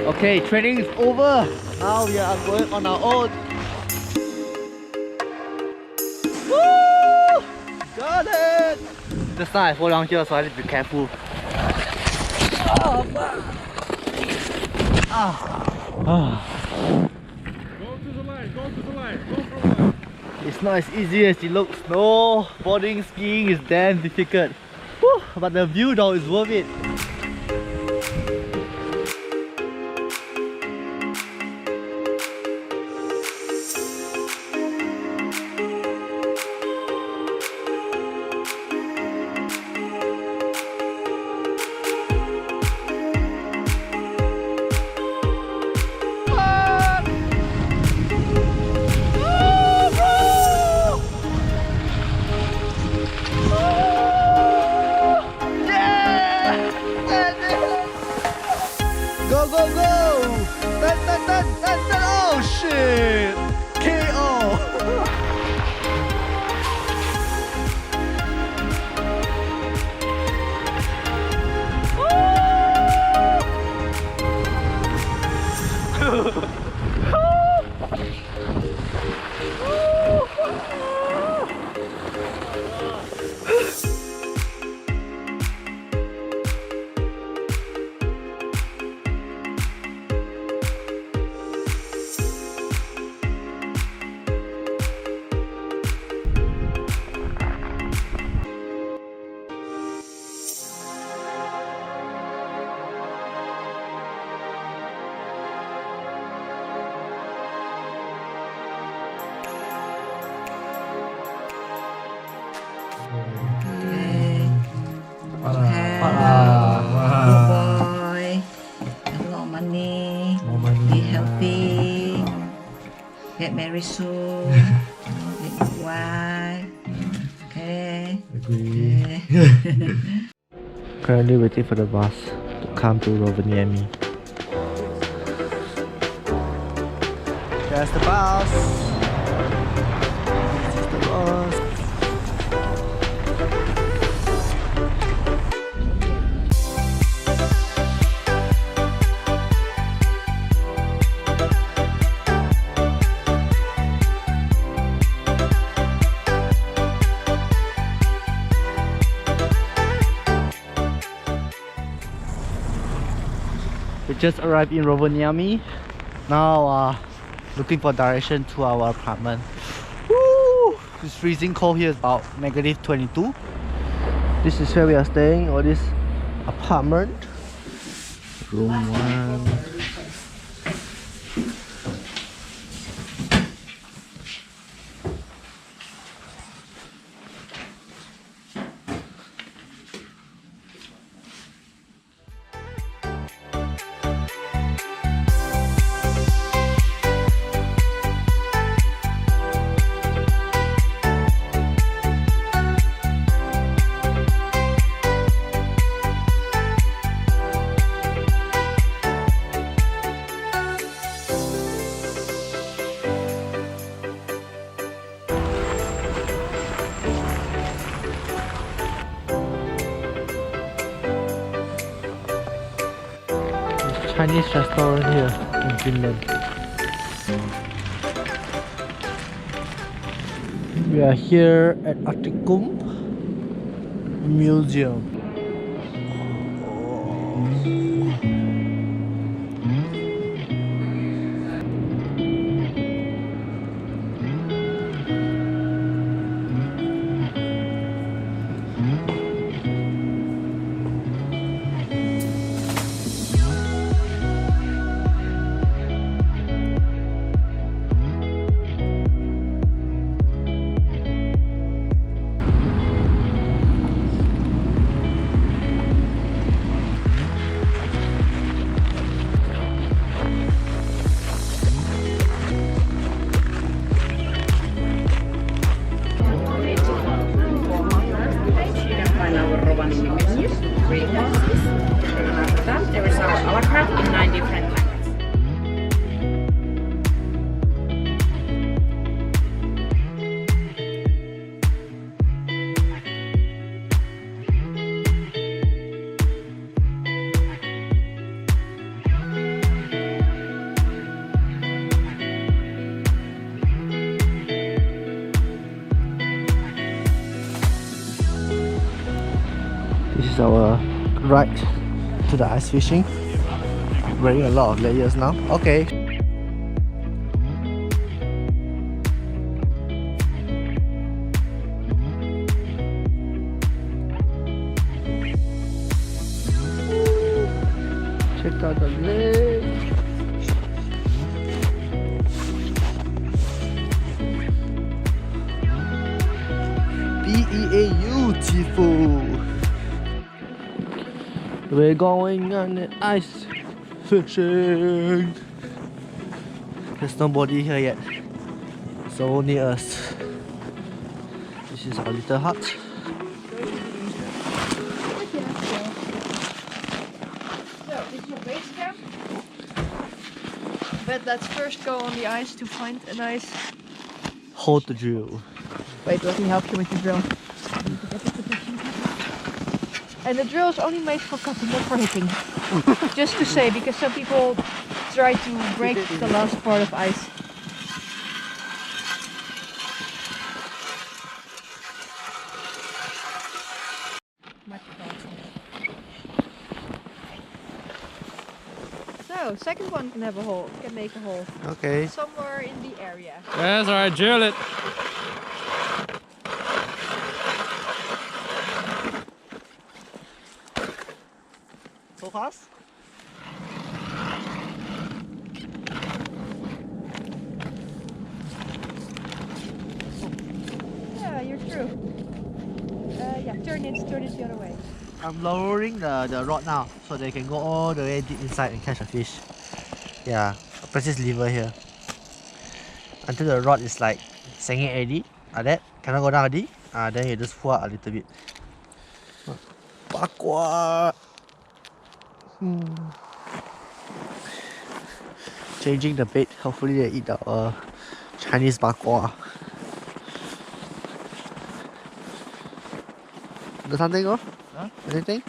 Okay, training is over. Now we are going on our own. Woo! Got it! Just now I fall down here, so I need to be careful. Go to the line, go to the line, go from the line. It's not as easy as it looks. Snowboarding, skiing is damn difficult. Woo! But the view though is worth it. Go, go, go! Dun, dun, dun, dun, dun. Oh shit! KO! Good boy. Have a lot of money. More money. Be healthy. Get married soon. Get a wife. Okay. Agree. Okay. Currently waiting for the bus to come to Rovaniemi. There's the bus. This is the bus. We just arrived in Rovaniemi. Now looking for direction to our apartment. Woo! It's freezing cold here, it's about -22. This is where we are staying, or this apartment. Room 1. Chinese restaurant here in Finland. We are here at Arktikum Museum. This is our ride to the ice fishing. Wearing a lot of layers now. Okay. Check out the lake. Beautiful. We're going on the ice fishing. There's nobody here yet. So only us. This is our little hut. So, this is your base camp. But let's first go on the ice to find a nice... Hold the drill. Wait, let me help you with the drill. And the drill is only made for cutting, not for hitting. Just to say, because some people try to break the last part of ice. So, second one can have a hole, can make a hole. Okay. Somewhere in the area. That's alright, drill it. So fast? Yeah, you're true. Yeah, turn it the other way. I'm lowering the rod now so they can go all the way deep inside and catch a fish. Yeah, I press this lever here until the rod is like singing already. Like that, cannot go down already. Then you just pull out a little bit. Bakwa. Changing the bait. Hopefully they eat the Chinese bakwa. Do something, or? Huh? Anything?